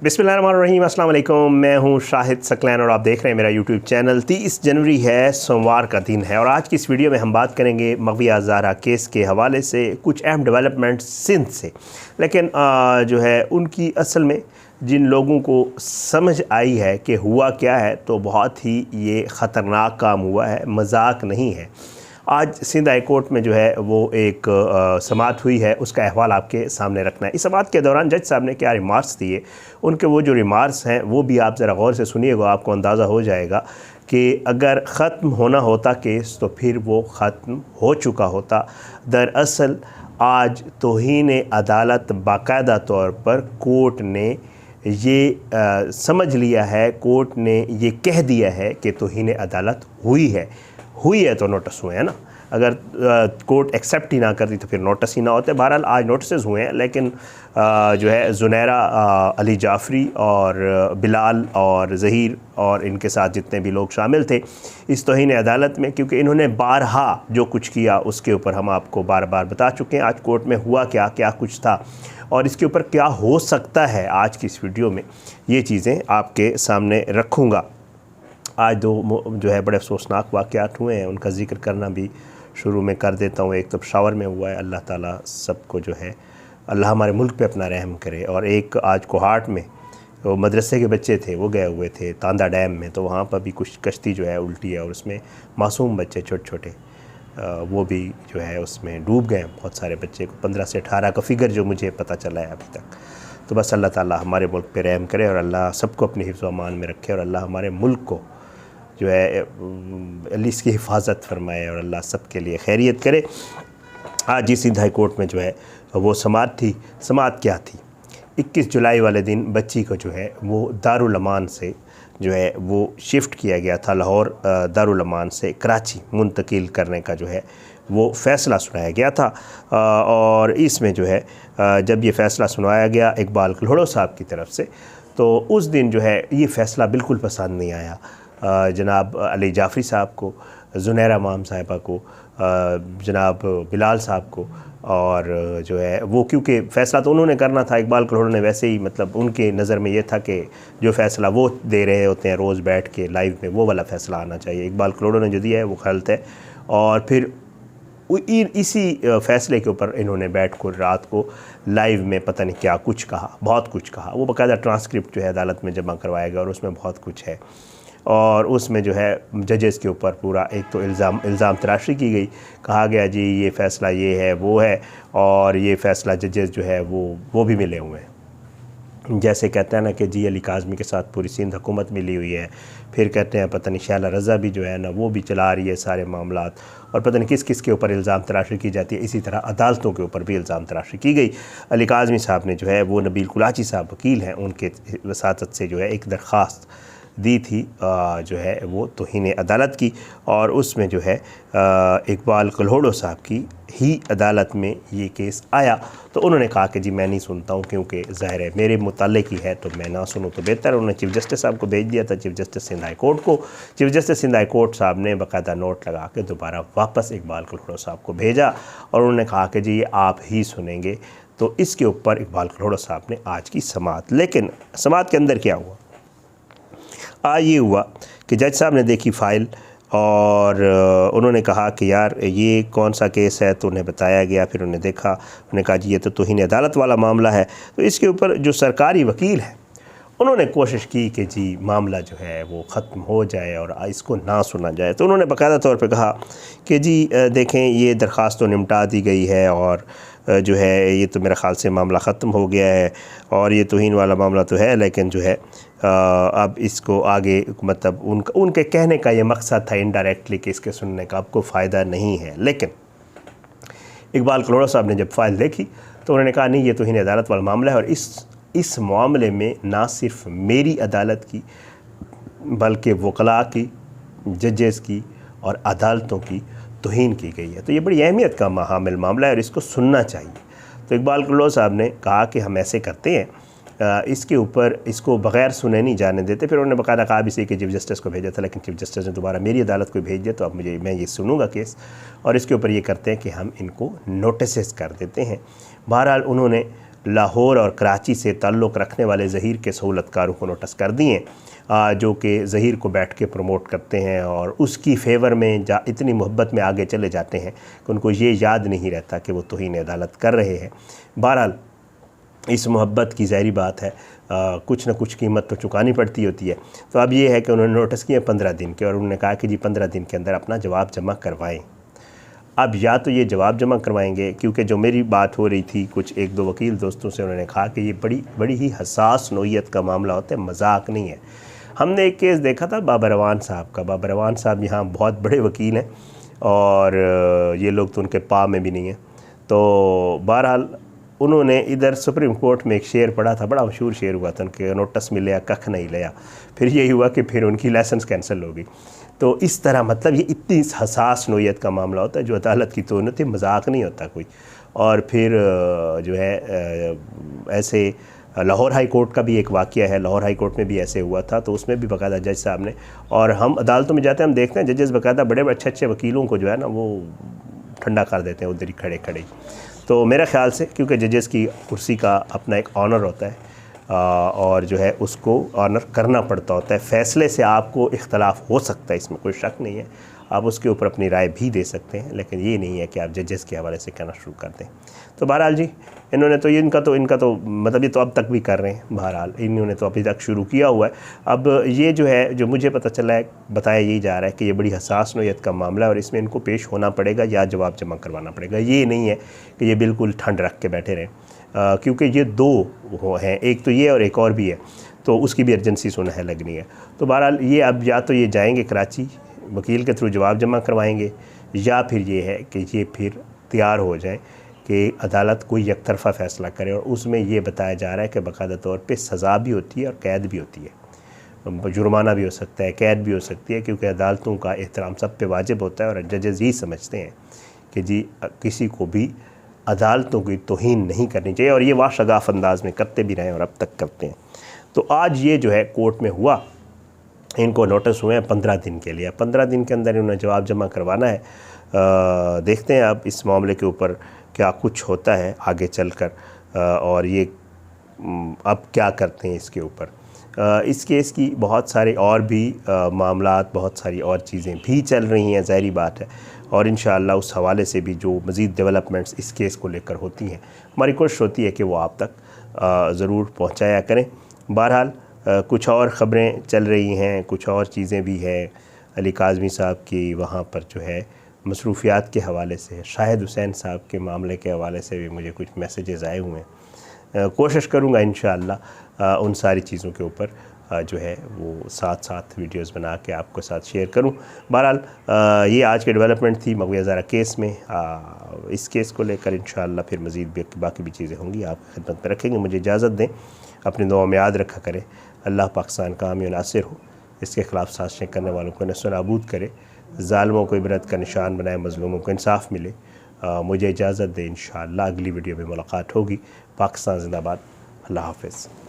बिस्मिल्लाहिर्रहमानिर्रहीम, अस्सलाम वालेकुम। मैं हूं शाहिद सकलैन और आप देख रहे हैं मेरा यूट्यूब चैनल। 30 जनवरी है, सोमवार का दिन है और आज की इस वीडियो में हम बात करेंगे मग़विया ज़ाहरा केस के हवाले से कुछ अहम डेवलपमेंट्स सिंध से। लेकिन जो है उनकी असल में जिन लोगों को समझ आई है कि हुआ क्या है, तो बहुत ही ये ख़तरनाक काम हुआ है, मजाक नहीं है। आज सिंध हाई कोर्ट में जो है वो एक समाअत हुई है, उसका अहवाल आपके सामने रखना है। इस समाअत के दौरान जज साहब ने क्या रिमार्क्स दिए, उनके वो जो रिमार्क्स हैं वो भी आप ज़रा गौर से सुनिएगा, आपको अंदाज़ा हो जाएगा कि अगर ख़त्म होना होता केस तो फिर वो ख़त्म हो चुका होता। दरअसल आज तौहीन अदालत बाकायदा तौर पर कोर्ट ने ये समझ लिया है, कोर्ट ने ये कह दिया है कि तौहीन अदालत हुई है तो नोटिस हुए हैं ना। अगर कोर्ट एक्सेप्ट ही ना करती तो फिर नोटिस ही ना होते। बहरहाल आज नोटिस हुए हैं, लेकिन जो है ज़ुनैरा अली जाफ़री और बिलाल और ज़हीर और इनके साथ जितने भी लोग शामिल थे इस तौहीन अदालत में, क्योंकि इन्होंने बारहा जो कुछ किया उसके ऊपर हम आपको बार बार बता चुके हैं। आज कोर्ट में हुआ क्या क्या कुछ था और इसके ऊपर क्या हो सकता है, आज की इस वीडियो में ये चीज़ें आपके सामने रखूँगा। आज दो जो है बड़े अफसोसनाक वाक़यात हुए हैं, उनका ज़िक्र करना भी शुरू में कर देता हूँ। एक तो पेशावर में हुआ है, अल्लाह ताला सबको जो है, अल्लाह हमारे मुल्क पे अपना रहम करे। और एक आज कोहाट में वो मदरसे के बच्चे थे, वो गए हुए थे तांदा डैम में, तो वहाँ पर भी कुछ कश्ती जो है उल्टी है और उसमें मासूम बच्चे छोटे छोटे वो भी जो है उसमें डूब गए। बहुत सारे बच्चे को 15 से 18 का फिगर जो मुझे पता चला है अभी तक। तो बस अल्लाह ताला हमारे मुल्क पे रहम करे और अल्लाह सबको अपनी हिफ्ज़ व अमान में रखे और अल्लाह हमारे मुल्क को जो है अल्लाह इसकी हिफाजत फरमाए और अल्लाह सब के लिए खैरियत करे। आज ही सिंध हाई कोर्ट में जो है वो समाअत थी। समाअत क्या थी? 21 जुलाई वाले दिन बच्ची को जो है वो दारुल अमान से जो है वो शिफ्ट किया गया था, लाहौर दारुल अमान से कराची मुंतकिल करने का जो है वो फ़ैसला सुनाया गया था। और इसमें जो है जब ये फ़ैसला सुनाया गया इकबाल कल्होड़ो साहब की तरफ से, तो उस दिन जो है ये फ़ैसला बिल्कुल पसंद नहीं आया जनाब अली जाफ़री साहब को, ज़ुनैरा माम साहिबा को, जनाब बिलाल साहब को। और जो है वो क्योंकि फ़ैसला तो उन्होंने करना था, इकबाल कल्होड़ो ने वैसे ही मतलब उनके नज़र में ये था कि जो फ़ैसला वो दे रहे होते हैं रोज़ बैठ के लाइव में, वो वाला फ़ैसला आना चाहिए। इकबाल कल्होड़ो ने जो दिया है वो गलत है। और फिर इसी फ़ैसले के ऊपर इन्होंने बैठ कर रात को लाइव में पता नहीं क्या कुछ कहा, बहुत कुछ कहा। वो बाकायदा ट्रांसक्रिप्ट जो है अदालत में जमा करवाया गया और उसमें बहुत कुछ है। और उसमें जो है जजेस के ऊपर पूरा एक तो इल्ज़ाम तराशी की गई, कहा गया जी ये फ़ैसला ये है वो है, और ये फ़ैसला जजेस जो है वो भी मिले हुए हैं। जैसे कहते हैं ना कि जी अली काज़मी के साथ पूरी सिंध हुकूमत मिली हुई है, फिर कहते हैं पता नहीं शैला रज़ा भी जो है ना वो भी चला रही है सारे मामलात, और पता नहीं किस किस के ऊपर इल्ज़ाम तराशी की जाती है। इसी तरह अदालतों के ऊपर भी इल्ज़ाम तराशी की गई। अली काज़मी साहब ने जो है वो नबील कुलाची साहब वकील हैं, उनके वसातत से जो है एक दरख्वास्त दी थी जो है वो तौहीन अदालत की, और उसमें जो है इकबाल कल्होड़ो साहब की ही अदालत में ये केस आया। तो उन्होंने कहा कि जी मैं नहीं सुनता हूँ, क्योंकि ज़ाहिर है मेरे मुताल्लिक़ ही है तो मैं ना सुनूँ तो बेहतर। उन्होंने चीफ़ जस्टिस साहब को भेज दिया था, chief justice Sindh high court को। Chief justice Sindh high court साहब ने बाकायदा नोट लगा के दोबारा वापस इकबाल कल्होड़ो साहब को भेजा और उन्होंने कहा कि जी ये आप ही सुनेंगे। तो इसके ऊपर इकबाल कल्होड़ो साहब ने आज की समाअत, लेकिन समाअत के अंदर क्या हुआ? आज ये हुआ कि जज साहब ने देखी फ़ाइल और उन्होंने कहा कि यार ये कौन सा केस है, तो उन्हें बताया गया। फिर उन्हें देखा, उन्होंने कहा जी ये तो तौहीन अदालत वाला मामला है। तो इसके ऊपर जो सरकारी वकील है उन्होंने कोशिश की कि जी मामला जो है वो ख़त्म हो जाए और इसको ना सुना जाए। तो उन्होंने बाकायदा तौर पे कहा कि जी देखें ये दरख्वास्त तो निपटा दी गई है और जो है ये तो मेरे ख़्याल से मामला ख़त्म हो गया है और ये तौहीन वाला मामला तो है, लेकिन जो है अब इसको आगे मतलब उनके कहने का ये मकसद था इनडायरेक्टली कि इसके सुनने का आपको फ़ायदा नहीं है। लेकिन इकबाल कल्होड़ो साहब ने जब फ़ाइल देखी तो उन्होंने कहा नहीं ये तौहीन अदालत वाला मामला है और इस मामले में ना सिर्फ मेरी अदालत की बल्कि वकला की, जजेस की और अदालतों की तौहीन की गई है। तो ये बड़ी अहमियत का हामिल मामला है और इसको सुनना चाहिए। तो इकबाल कल्होड़ो साहब ने कहा कि हम ऐसे करते हैं, इसके ऊपर इसको बग़ैर सुने नहीं जाने देते। फिर उन्होंने बाकायदा कहा भी सी कि चीफ़ जस्टिस को भेजा था, लेकिन चीफ़ जस्टिस ने दोबारा मेरी अदालत को भेज दिया, तो अब मैं ये सुनूंगा केस और इसके ऊपर ये करते हैं कि हम इनको नोटिस कर देते हैं। बहरहाल उन्होंने लाहौर और कराची से ताल्लुक़ रखने वाले ज़हीर के सहूलतकारों को नोटिस कर दिए, जो कि ज़हीर को बैठ के प्रमोट करते हैं और उसकी फेवर में इतनी मोहब्बत में आगे चले जाते हैं कि उनको ये याद नहीं रहता कि वो तौहीन अदालत कर रहे हैं। बहरहाल इस मोहब्बत की ज़ाहिरी बात है, कुछ न कुछ कीमत तो चुकानी पड़ती होती है। तो अब ये है कि उन्होंने नोटिस किए 15 दिन के, और उन्होंने कहा कि जी 15 दिन के अंदर अपना जवाब जमा करवाएं। अब या तो ये जवाब जमा करवाएंगे, क्योंकि जो मेरी बात हो रही थी कुछ एक दो वकील दोस्तों से, उन्होंने कहा कि ये बड़ी ही हसास नोयत का मामला होता है, मजाक नहीं है। हमने एक केस देखा था बाबर रवान साहब का। बाबर रवान साहब यहाँ बहुत बड़े वकील हैं और ये लोग तो उनके पा में भी नहीं हैं। तो बहरहाल उन्होंने इधर सुप्रीम कोर्ट में एक शेर पढ़ा था, बड़ा मशहूर शेर हुआ था, उनके नोटिस मिले कख नहीं लिया। फिर यही हुआ कि फिर उनकी लाइसेंस कैंसिल हो गई। तो इस तरह मतलब ये इतनी हसास नोयत का मामला होता है, जो अदालत की तोहमत है, मजाक नहीं होता कोई। और फिर जो है ऐसे लाहौर हाई कोर्ट का भी एक वाक़या है, लाहौर हाई कोर्ट में भी ऐसे हुआ था। तो उसमें भी बाकायदा जज साहब ने, और हम अदालतों में जाते हैं हम देखते हैं जजेस बाकायदा बड़े अच्छे वकीलों को जो है ना वो ठंडा कर देते हैं उधर ही खड़े खड़े। तो मेरा ख़्याल से क्योंकि जजेस की कुर्सी का अपना एक ऑनर होता है और जो है उसको ऑनर करना पड़ता होता है। फ़ैसले से आपको इख्तलाफ हो सकता है, इसमें कोई शक नहीं है, आप उसके ऊपर अपनी राय भी दे सकते हैं, लेकिन ये नहीं है कि आप जजेस के हवाले से कहना शुरू कर दें। तो बहरहाल जी इन्होंने तो इनका तो मतलब ये तो अब तक भी कर रहे हैं। बहरहाल इन्होंने तो अभी तक शुरू किया हुआ है। अब ये जो है, जो मुझे पता चला है, बताया यही जा रहा है कि ये बड़ी हसास नोयत का मामला है और इसमें इनको पेश होना पड़ेगा या जवाब जमा करवाना पड़ेगा। ये नहीं है कि ये बिल्कुल ठंड रख के बैठे रहें, क्योंकि ये दो हैं, एक तो ये और एक और भी है, तो उसकी भी अर्जेंसी सुना लगनी है। तो बहरहाल ये अब या तो ये जाएंगे कराची, वकील के थ्रू जवाब जमा करवाएंगे, या फिर ये है कि ये फिर तैयार हो जाए कि अदालत कोई एक तरफ़ा फ़ैसला करे। और उसमें ये बताया जा रहा है कि बाकायदा तौर पे सज़ा भी होती है और कैद भी होती है, जुर्माना भी हो सकता है, कैद भी हो सकती है, क्योंकि अदालतों का एहतराम सब पे वाजिब होता है। और जजेज़ यही समझते हैं कि जी किसी को भी अदालतों की तौहीन नहीं करनी चाहिए, और ये वाशगाफ अंदाज में करते भी रहे और अब तक करते हैं। तो आज ये जो है कोर्ट में हुआ, इनको नोटिस हुए हैं 15 दिन के लिए। 15 दिन के अंदर इन्होंने जवाब जमा करवाना है। देखते हैं अब इस मामले के ऊपर क्या कुछ होता है आगे चलकर, और ये अब क्या करते हैं इसके ऊपर। इस केस की बहुत सारे और भी मामलात, बहुत सारी और चीज़ें भी चल रही हैं, ज़ाहिरी बात है। और इंशाअल्लाह उस हवाले से भी जो मज़ीद डेवलपमेंट्स इस केस को लेकर होती हैं, हमारी कोशिश होती है कि वो आप तक ज़रूर पहुँचाया करें। बहरहाल कुछ और ख़बरें चल रही हैं, कुछ और चीज़ें भी हैं। अली काज़मी साहब की वहाँ पर जो है मसरूफ़ियात के हवाले से, शाहिद हुसैन साहब के मामले के हवाले से भी मुझे कुछ मैसेजेस आए हुए हैं। कोशिश करूँगा इंशाअल्लाह उन सारी चीज़ों के ऊपर जो है वो साथ साथ वीडियोस बना के आपको साथ शेयर करूं। बहरहाल ये आज की डेवलपमेंट थी मग़वी हज़ारा केस में। इस केस को लेकर इंशाअल्लाह फिर मज़ीद बाकी भी चीज़ें होंगी, आपकी खिदमत में रखेंगे। मुझे इजाज़त दें, अपनी दुआ में याद रखा करें। अल्लाह पाकिस्तान का हामी नासिर हो, इसके ख़िलाफ़ साजिशें करने वालों को नस्व नाबूद करे, ज़ालिमों को इबरत का निशान बनाए, मज़लूमों को इंसाफ मिले। मुझे इजाज़त दें, इंशाअल्लाह अगली वीडियो में मुलाकात होगी। पाकिस्तान ज़िंदाबाद। अल्लाह हाफ़िज़।